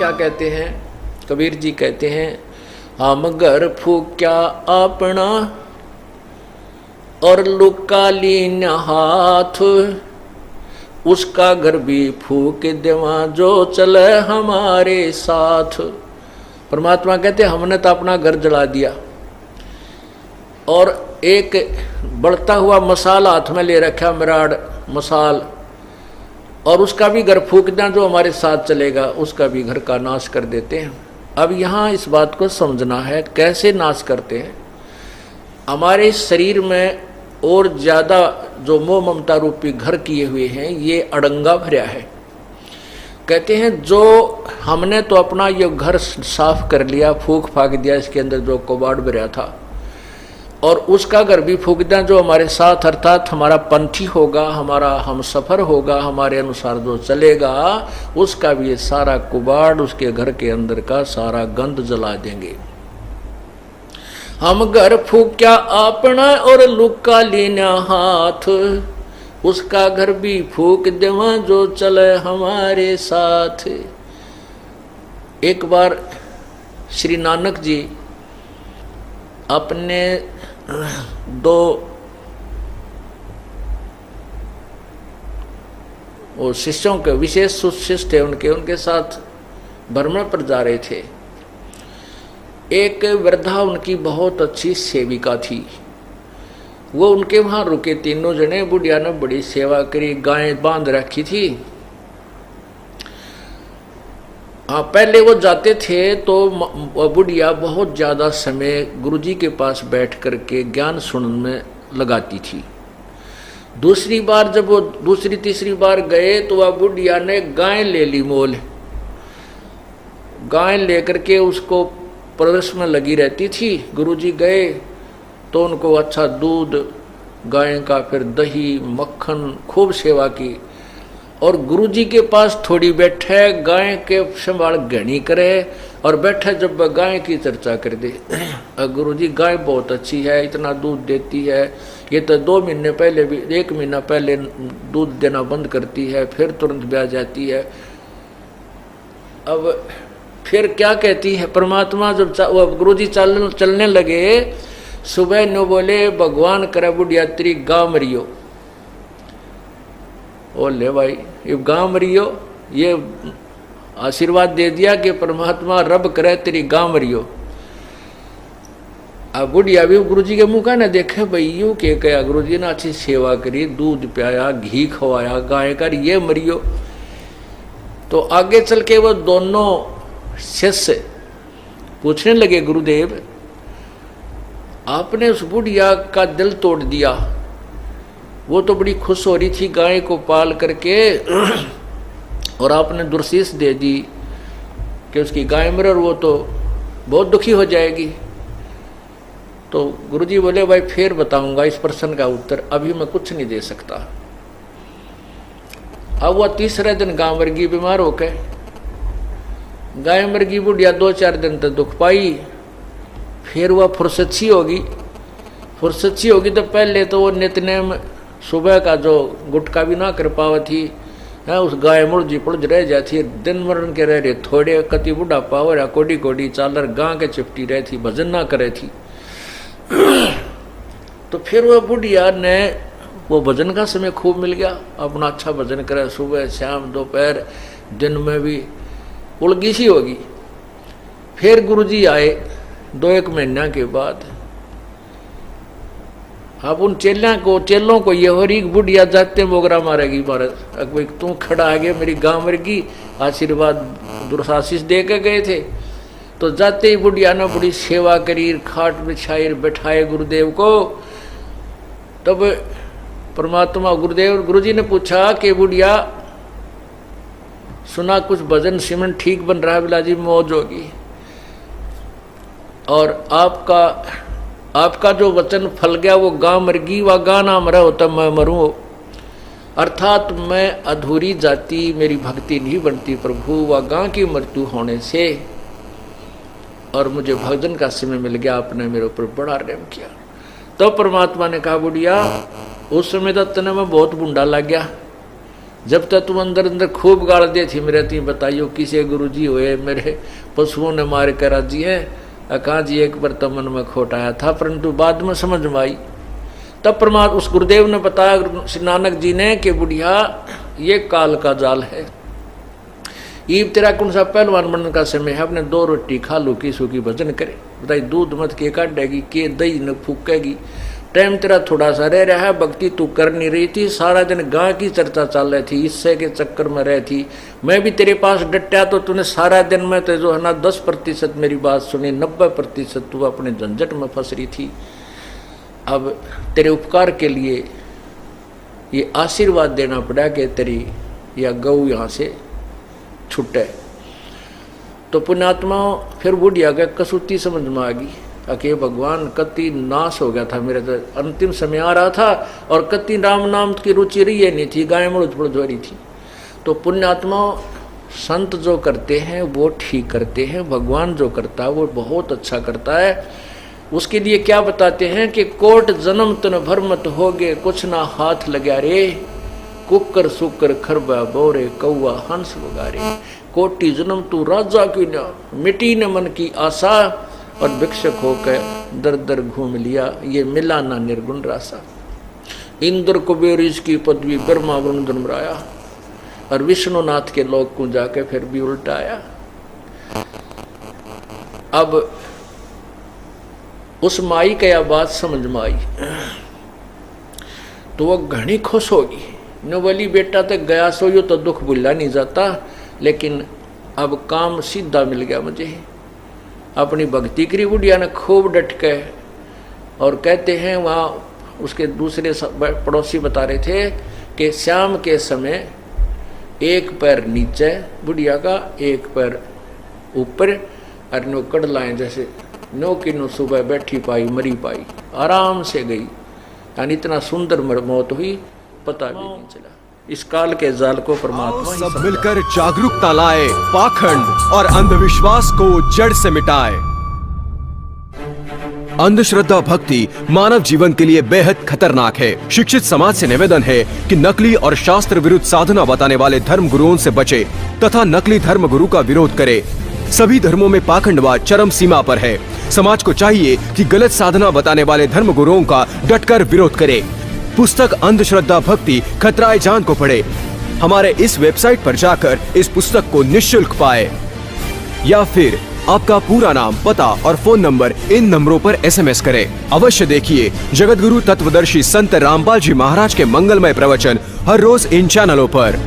क्या कहते हैं, कबीर जी कहते हैं, हम घर फूक्या अपना और लुका लीन हाथ, उसका घर भी फूक देवा जो चले हमारे साथ। परमात्मा कहते हमने तो अपना घर जला दिया और एक बढ़ता हुआ मसाल हाथ में ले रखा, मिराड मसाल, और उसका भी घर फूक दें जो हमारे साथ चलेगा, उसका भी घर का नाश कर देते हैं। अब यहाँ इस बात को समझना है कैसे नाश करते हैं। हमारे शरीर में और ज़्यादा जो मोह ममता रूपी घर किए हुए हैं ये अड़ंगा भरा है। कहते हैं जो हमने तो अपना ये घर साफ कर लिया, फूक फाक दिया, इसके अंदर जो कबाड़ भरा था, और उसका घर भी फूक दें जो हमारे साथ, अर्थात हमारा पंथी होगा, हमारा हम सफ़र होगा, हमारे अनुसार जो चलेगा, उसका भी ये सारा कुबाड़, उसके घर के अंदर का सारा गंद जला देंगे। हम घर फूक्या अपना और लुका लेना हाथ, उसका घर भी फूक देवा जो चले हमारे साथ। एक बार श्री नानक जी अपने दो वो शिष्यों के, विशेष शिष्य थे उनके साथ भ्रमण पर जा रहे थे। एक वृद्धा उनकी बहुत अच्छी सेविका थी, वो उनके वहाँ रुके, तीनों जने। बुढ़िया ने बड़ी सेवा करी, गायें बांध रखी थी। हाँ, पहले वो जाते थे तो बुढ़िया बहुत ज़्यादा समय गुरुजी के पास बैठ करके ज्ञान सुनने में लगाती थी। दूसरी बार जब वो दूसरी तीसरी बार गए तो वह बुढ़िया ने गाय ले ली मोल। गाय लेकर के उसको परवरिश में लगी रहती थी। गुरुजी गए तो उनको अच्छा दूध, गाय का, फिर दही मक्खन, खूब सेवा की। और गुरुजी के पास थोड़ी बैठे, गाय के संभाल घनी करे, और बैठे जब गाय की चर्चा कर दे। गुरुजी गाय बहुत अच्छी है, इतना दूध देती है, ये तो 2 महीने पहले भी, 1 महीना पहले दूध देना बंद करती है, फिर तुरंत ब्याह जाती है। अब फिर क्या कहती है परमात्मा, जब गुरुजी चलने लगे, सुबह न बोले भगवान करे बुढ़िया तेरी गाँव मरियो। ओ ले भाई, ये गाँव मरियो, ये आशीर्वाद दे दिया कि परमात्मा रब करे तेरी गाँव मरियो। अब बुढ़िया भी गुरुजी के मुँह का न देखे, भाई यूँ के कहा, गुरुजी ने अच्छी सेवा करी, दूध पियाया, घी खवाया, गाय कर, ये मरियो। तो आगे चल के वो दोनों शिष्य पूछने लगे, गुरुदेव आपने उस बुढ़िया का दिल तोड़ दिया, वो तो बड़ी खुश हो रही थी गाय को पाल करके, और आपने दुर्शीष दे दी कि उसकी गाय मरे और वो तो बहुत दुखी हो जाएगी। तो गुरुजी बोले, भाई फिर बताऊंगा इस प्रश्न का उत्तर, अभी मैं कुछ नहीं दे सकता। अब वह तीसरे दिन गाय मर गई, बीमार होकर गाय मर गई। बुढ़िया 2-4 दिन तक दुख पाई, फिर वह फुर्सत होगी। तो पहले तो वो नित्यनेम सुबह का जो गुटका भी ना कर पावा थी, उस गाय मुर्जी पुड़ज रह जाती, दिन मरण के रह रहे थोड़े, कति बुढ़ापा हो रहा, कोडी कोडी चालर गां के चिपटी रही थी, भजन ना करे थी। तो फिर वह बुढ़िया ने, वो भजन का समय खूब मिल गया, अपना अच्छा भजन करे, सुबह शाम दोपहर दिन में भी उलगी सी होगी। फिर गुरुजी आए 2-1 महीना के बाद। अब उन चेलों को ये हो रही, बुढ़िया जाते बोगरा मारेगी महाराज, भाई तू खड़ा आ गया, मेरी गाँव मर गई, आशीर्वाद दुर्शाशीष दे के गए थे। तो जाते ही बुढ़िया ने बड़ी सेवा करी, खाट बिछाई, बैठाए गुरुदेव को। तब परमात्मा गुरुजी ने पूछा कि बुढ़िया सुना कुछ भजन सिमरन ठीक बन रहा है, बिलाजी मौज होगी, और आपका जो वचन फल गया वो गाँ मर गई, वह गाँ ना मरा होता मैं मरूं। अर्थात मैं अधूरी जाती, मेरी भक्ति नहीं बनती प्रभु, वह गाँ की मृत्यु होने से, और मुझे भजन का समय मिल गया, आपने मेरे ऊपर बड़ा रहम किया। तो परमात्मा ने कहा, बुढ़िया उस समय तो तने में बहुत बूढ़ा लग गया, जब तक तुम अंदर अंदर खूब गाल दे थी मेरे ती बताइयो किसे गुरु जी हुए मेरे पशुओं ने मार कर राजी है अका जी एक बार तो मन में खोट आया था, परंतु बाद में समझ में आई। तब परमात्मा उस गुरुदेव ने बताया श्री नानक जी ने कि बुढ़िया ये काल का जाल है, ईब तेरा कौन सा पहलवान बनने का समय है, अपने 2 रोटी खा लो की सूखी भजन करे, बताई दूध मत के काटेगी के दही न फूकेगी, टाइम तेरा थोड़ा सा रह रहा है, भक्ति तू कर नहीं रही थी, सारा दिन गांव की चर्चा चल रही थी, इससे के चक्कर में रह थी, मैं भी तेरे पास डटा तो तूने सारा दिन में तो जो है ना 10% मेरी बात सुनी, 90% तू अपने झंझट में फंस रही थी। अब तेरे उपकार के लिए ये आशीर्वाद देना पड़ा कि तेरी या गऊ यहाँ से छुटे। तो पुण्यात्मा फिर बुढ़िया का कसूती समझ में आ गई, अके भगवान कति नाश हो गया था, मेरे तो अंतिम समय आ रहा था और कति राम नाम की रुचि रही नहीं थी, गाय मुड़ हो रही थी। तो पुण्यात्मा संत जो करते हैं वो ठीक करते हैं, भगवान जो करता है वो बहुत अच्छा करता है। उसके लिए क्या बताते हैं कि कोट जन्म तन भर मत होगे कुछ ना हाथ लगा रे, कुकर सुकर खरबा बोरे कौआ हंस वगारे, कोटि जन्म तू राजा की न मिटी न मन की आशा, और भिक्षक होकर दर दर घूम लिया ये मिला ना निर्गुण रासा। इंद्र कुबेर इसकी पदवी ब्रह्मा वरुण धर्मराया, और विष्णुनाथ के लोक को जाके फिर भी उल्टा आया। अब उस माई का यह बात समझ में आई तो वह घनी खुश होगी, न बोली बेटा तक गया सोयो तो दुख भुला नहीं जाता, लेकिन अब काम सीधा मिल गया मुझे। अपनी भक्ति करी बुढ़िया ने खूब डट के, और कहते हैं वहाँ उसके दूसरे पड़ोसी बता रहे थे कि शाम के समय एक पैर नीचे बुढ़िया का, एक पैर ऊपर, और नो कड़लाएं जैसे नो की नो सुबह बैठी पाई मरी पाई, आराम से गई, यानी इतना सुंदर मौत हुई पता भी नहीं चला। इस काल के जाल को परमात्मा सब मिलकर जागरूकता लाए, पाखंड और अंधविश्वास को जड़ से मिटाए। अंधश्रद्धा भक्ति मानव जीवन के लिए बेहद खतरनाक है। शिक्षित समाज से निवेदन है कि नकली और शास्त्र विरुद्ध साधना बताने वाले धर्म गुरुओं से बचे तथा नकली धर्म गुरु का विरोध करे। सभी धर्मों में पाखंडवाद चरम सीमा पर है। समाज को चाहिए कि गलत साधना बताने वाले धर्म गुरुओं का डटकर विरोध करे। पुस्तक अंधश्रद्धा भक्ति खतराए जान को पढ़े। हमारे इस वेबसाइट पर जाकर इस पुस्तक को निःशुल्क पाए, या फिर आपका पूरा नाम, पता और फोन नंबर इन नंबरों पर SMS करें। अवश्य देखिए जगतगुरु तत्वदर्शी संत रामपाल जी महाराज के मंगलमय प्रवचन हर रोज इन चैनलों पर।